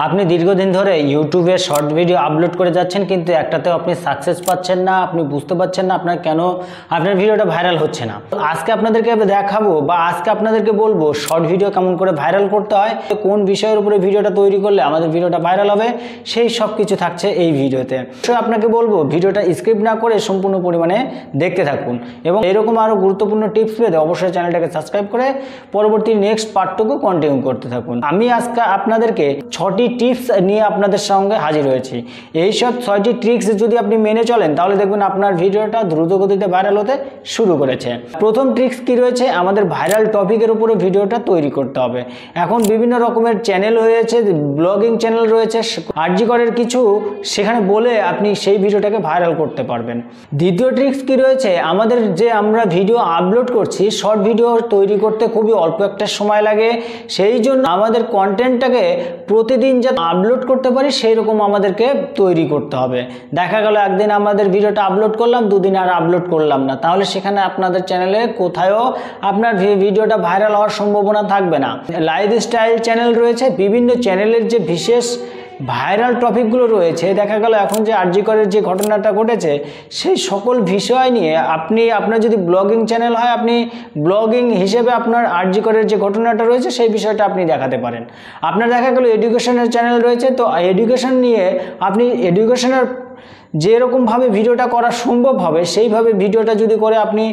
আপনি দীর্ঘদিন ধরে ইউটিউবে শর্ট ভিডিও আপলোড করে যাচ্ছেন কিন্তু একটাতেও আপনি সাকসেস পাচ্ছেন না, আপনি বুঝতে পারছেন না আপনার কেন আপনার ভিডিওটা ভাইরাল হচ্ছে না। আজকে আপনাদেরকে দেখাবো বা আজকে আপনাদেরকে বলবো শর্ট ভিডিও কেমন করে ভাইরাল করতে হয়, কোন বিষয়ের উপরে ভিডিওটা তৈরি করলে আমাদের ভিডিওটা ভাইরাল হবে, সেই সব কিছু থাকছে এই ভিডিওতে। তো আপনাকে বলবো ভিডিওটা স্ক্রিপ্ট না করে সম্পূর্ণ পরিমাণে দেখতে থাকুন এবং এরকম আরও গুরুত্বপূর্ণ টিপস পেতে অবশ্যই চ্যানেলটাকে সাবস্ক্রাইব করে পরবর্তী নেক্সট পার্টটুকু কন্টিনিউ করতে থাকুন। আমি আজকে আপনাদেরকে 6টি টিপস নিয়ে আপনাদের সঙ্গে হাজির হয়েছি। এই সব 6টি ট্রিক্স যদি আপনি মেনে চলেন তাহলে দেখবেন আপনার ভিডিওটা দ্রুত গতিতে ভাইরাল হতে শুরু করেছে। প্রথম ট্রিক্স কি রয়েছে, আমাদের ভাইরাল টপিকের উপরে ভিডিওটা তৈরি করতে হবে। এখন বিভিন্ন রকমের চ্যানেল হয়েছে, ব্লগিং চ্যানেল রয়েছে, আরজিকরের কিছু সেখানে বলে আপনি সেই ভিডিওটাকে ভাইরাল করতে পারবেন। দ্বিতীয় ট্রিক্স কি রয়েছে, আমাদের যে আমরা ভিডিও আপলোড করছি, শর্ট ভিডিও তৈরি করতে খুবই অল্প একটা সময় লাগে, সেই জন্য আমাদের কন্টেন্টটাকে প্রতিদিন যাতে আপলোড করতে পারি সেই রকম আমাদেরকে তৈরি করতে হবে। দেখা গেল একদিন আমাদের ভিডিওটা আপলোড করলাম, দুদিন আর আপলোড করলাম না, তাহলে সেখানে আপনাদের চ্যানেলে কোথাও আপনার ভিডিওটা ভাইরাল হওয়ার সম্ভাবনা থাকবে না। লাইফস্টাইল চ্যানেল রয়েছে, বিভিন্ন চ্যানেলের যে বিশেষ ভাইরাল টপিকগুলো রয়েছে, দেখা গেল এখন যে আরজিকরের যে ঘটনাটা ঘটেছে সেই সকল বিষয় নিয়ে আপনার যদি ব্লগিং চ্যানেল হয়, আপনি ব্লগিং হিসেবে আপনার আরজিকরের যে ঘটনাটা রয়েছে সেই বিষয়টা আপনি দেখাতে পারেন। আপনার দেখা গেল এডুকেশনের চ্যানেল রয়েছে, তো এডুকেশন নিয়ে আপনি এডুকেশনের যেরকমভাবে ভিডিওটা করা সম্ভব হবে সেইভাবে ভিডিওটা যদি করে আপনি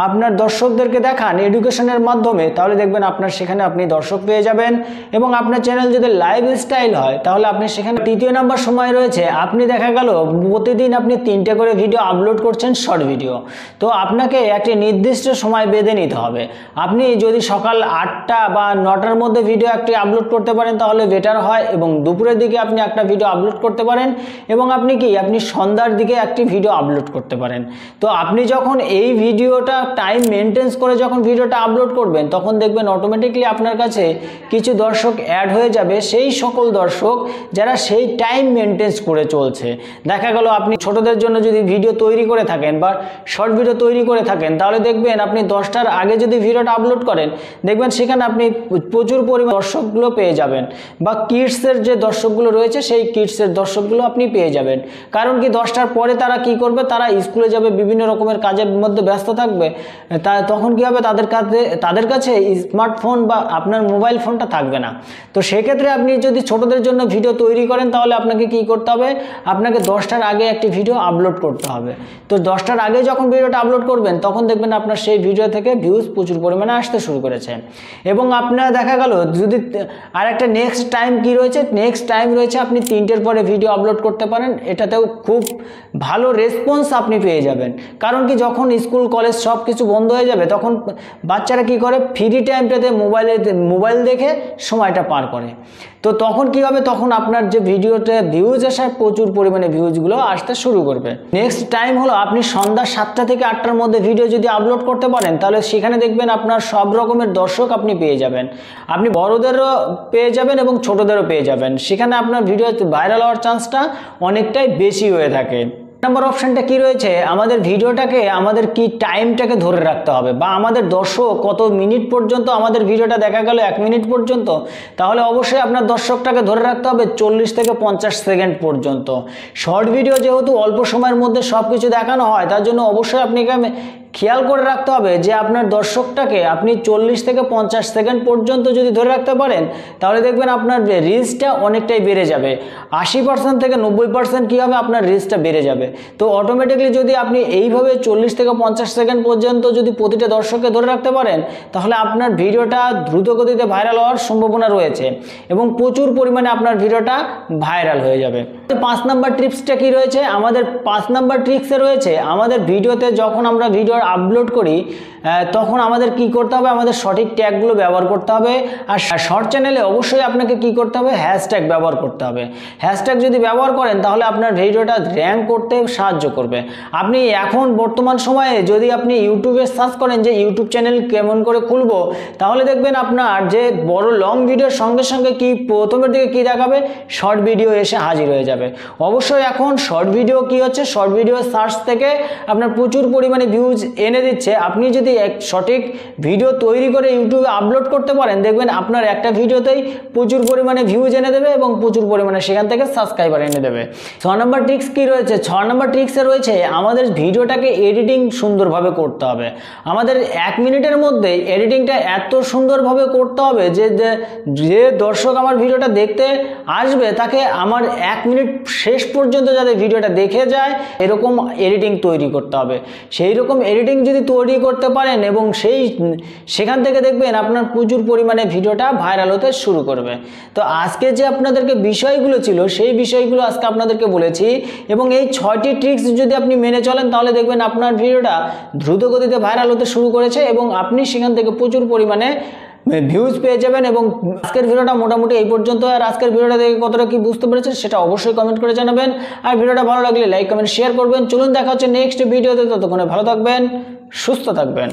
আপনার দর্শকদেরকে দেখান এডুকেশনের মাধ্যমে, তাহলে দেখবেন আপনার সেখানে আপনি দর্শক পেয়ে যাবেন। এবং আপনার চ্যানেল যদি লাইফস্টাইল হয় তাহলে আপনি সেখানে তৃতীয় নাম্বার সময় রয়েছে, আপনি দেখা গেল প্রতিদিন আপনি 3টে করে ভিডিও আপলোড করছেন শর্ট ভিডিও, তো আপনাকে একটি নির্দিষ্ট সময় বেঁধে নিতে হবে। আপনি যদি সকাল 8টা বা 9টার মধ্যে ভিডিও একটি আপলোড করতে পারেন তাহলে বেটার হয়, এবং দুপুরের দিকে আপনি একটা ভিডিও আপলোড করতে পারেন, এবং আপনি সন্ধ্যার দিকে একটি ভিডিও আপলোড করতে পারেন। তো আপনি যখন এই ভিডিওটা টাইম মেনটেন্স করে যখন ভিডিওটা আপলোড করবেন তখন দেখবেন অটোমেটিকলি আপনার কাছে কিছু দর্শক অ্যাড হয়ে যাবে, সেই সকল দর্শক যারা সেই টাইম মেনটেন্স করে চলছে। দেখা গেল আপনি ছোটদের জন্য যদি ভিডিও তৈরি করে থাকেন বা শর্ট ভিডিও তৈরি করে থাকেন তাহলে দেখবেন আপনি 10টার আগে যদি ভিডিওটা আপলোড করেন দেখবেন সেখানে আপনি প্রচুর পরিমাণ দর্শকগুলো পেয়ে যাবেন, বা কিডসের যে দর্শকগুলো রয়েছে সেই কিডসের দর্শকগুলো আপনি পেয়ে যাবেন। কারণ কি 10টার পরে তারা কি করবে, তারা স্কুলে যাবে, বিভিন্ন রকমের কাজের মধ্যে ব্যস্ত থাকবে, তখন কি হবে তাদের কাছে স্মার্টফোন বা আপনার মোবাইল ফোনটা থাকবে না। তো সেক্ষেত্রে আপনি যদি ছোটদের জন্য ভিডিও তৈরি করেন তাহলে আপনাকে কি করতে হবে, আপনাকে 10টার আগে একটি ভিডিও আপলোড করতে হবে। তো 10টার আগে যখন ভিডিওটা আপলোড করবেন তখন দেখবেন আপনার সেই ভিডিও থেকে ভিউজ প্রচুর পরিমাণে আসতে শুরু করেছে। এবং আপনার দেখা গেল যদি আর একটা নেক্সট টাইম কি রয়েছে, নেক্সট টাইম রয়েছে আপনি 3টের পরে ভিডিও আপলোড করতে পারেন, এটাতেও খুব ভালো রেসপন্স আপনি পেয়ে যাবেন। কারণ কি যখন স্কুল কলেজ সব কিছু বন্ধ হয়ে যাবে তখন বাচ্চারা কি করে, ফ্রি টাইমটাতে মোবাইল দেখে সময়টা পার করে। তো তখন কি হবে, তখন আপনার যে ভিডিওতে ভিউজ আসার প্রচুর পরিমাণে ভিউজগুলো আসতে শুরু করবে। নেক্সট টাইম হলো আপনি সন্ধ্যা 7টা থেকে 8টার মধ্যে ভিডিও যদি আপলোড করতে পারেন তাহলে সেখানে দেখবেন আপনার সব রকমের দর্শক আপনি পেয়ে যাবেন, আপনি বড়দেরও পেয়ে যাবেন এবং ছোটদেরও পেয়ে যাবেন। সেখানে আপনার ভিডিও ভাইরাল হওয়ার চান্সটা অনেকটাই বেশি হয়ে থাকে। নাম্বার অপশনটা কি রয়েছে, আমাদের ভিডিওটাকে আমাদের কি টাইমটাকে ধরে রাখতে হবে, বা আমাদের দর্শক কত মিনিট পর্যন্ত আমাদের ভিডিওটা দেখা গেল 1 মিনিট পর্যন্ত, তাহলে অবশ্যই আপনার দর্শকটাকে ধরে রাখতে হবে 40 থেকে 50 সেকেন্ড পর্যন্ত। শর্ট ভিডিও যেহেতু অল্প সময়ের মধ্যে সব কিছু দেখানো হয় তার জন্য অবশ্যই আপনাকে খেয়াল করে রাখতে হবে যে আপনার দর্শকটাকে আপনি 40 থেকে 50 সেকেন্ড পর্যন্ত যদি ধরে রাখতে পারেন তাহলে দেখবেন আপনার রিচটা অনেকটাই বেড়ে যাবে। 80% থেকে 90% কী হবে, আপনার রিচটা বেড়ে যাবে। তো অটোমেটিকলি যদি আপনি এইভাবে 40 থেকে 50 সেকেন্ড পর্যন্ত যদি প্রতিটা দর্শককে ধরে রাখতে পারেন তাহলে আপনার ভিডিওটা দ্রুত গতিতে ভাইরাল হওয়ার সম্ভাবনা রয়েছে এবং প্রচুর পরিমাণে আপনার ভিডিওটা ভাইরাল হয়ে যাবে। 5 নাম্বার টিপসটা কি রয়েছে, আমাদের 5 নাম্বার ট্রিক্সে রয়েছে আমাদের ভিডিওতে যখন আমরা ভিডিও আপলোড করি তখন আমাদের কি করতে হবে, আমাদের সঠিক ট্যাগগুলো ব্যবহার করতে হবে। আর শর্ট চ্যানেলে অবশ্যই আপনাকে কি করতে হবে, হ্যাশট্যাগ ব্যবহার করতে হবে। হ্যাশট্যাগ যদি ব্যবহার করেন তাহলে আপনার ভিডিওটা র্যাঙ্ক করতে সাহায্য করবে। আপনি এখন বর্তমান সময়ে যদি আপনি ইউটিউবে সার্চ করেন যে ইউটিউব চ্যানেল কেমন করে খুলবো, তাহলে দেখবেন আপনার যে বড় লং ভিডিওর সঙ্গে সঙ্গে কি প্রথমের দিকে কি দেখাবে, শর্ট ভিডিও এসে হাজির হয়ে যাবে। অবশ্যই এখন শর্ট ভিডিও কি হচ্ছে, শর্ট ভিডিও সার্চ থেকে আপনার প্রচুর পরিমাণে ভিউজ এনে দিচ্ছে। আপনি যদি যদি এক সঠিক ভিডিও তৈরি করে ইউটিউবে আপলোড করতে পারেন, দেখবেন আপনার একটা ভিডিওতেই প্রচুর পরিমাণে ভিউজ এনে দেবে এবং প্রচুর পরিমাণে সেখান থেকে সাবস্ক্রাইবার এনে দেবে। 6 নম্বর ট্রিক্স কি রয়েছে? 6 নম্বর ট্রিক্সে রয়েছে আমাদের ভিডিওটাকে এডিটিং সুন্দরভাবে করতে হবে। আমাদের 1 মিনিটের মধ্যে এডিটিংটা এত সুন্দরভাবে করতে হবে যে দর্শক আমার ভিডিওটা দেখতে আসবে তাকে আমার 1 মিনিট শেষ পর্যন্ত যাতে ভিডিওটা দেখে যায় এরকম এডিটিং তৈরি করতে হবে। সেই রকম এডিটিং যদি তৈরি করতে পারেন এবং সেখান থেকে দেখবেন আপনার প্রচুর পরিমাণে ভিডিওটা ভাইরাল হতে শুরু করবে। তো আজকে যে আপনাদেরকে বিষয়গুলো ছিল সেই বিষয়গুলো আজকে আপনাদেরকে বলেছি এবং এই 6টি ট্রিক্স যদি আপনি মেনে চলেন তাহলে দেখবেন আপনার ভিডিওটা দ্রুত গতিতে ভাইরাল হতে শুরু করেছে এবং আপনি সেখান থেকে প্রচুর পরিমাণে ভিউজ পেয়ে যাবেন। এবং আজকের ভিডিওটা মোটামুটি এই পর্যন্ত। আর আজকের ভিডিওটা দেখে কতটা কি বুঝতে পেরেছেন সেটা অবশ্যই কমেন্ট করে জানাবেন। আর ভিডিওটা ভালো লাগলে লাইক কমেন্ট শেয়ার করবেন। চলুন দেখা হচ্ছে নেক্সট ভিডিওতে, ততক্ষণে ভালো থাকবেন, সুস্থ থাকবেন।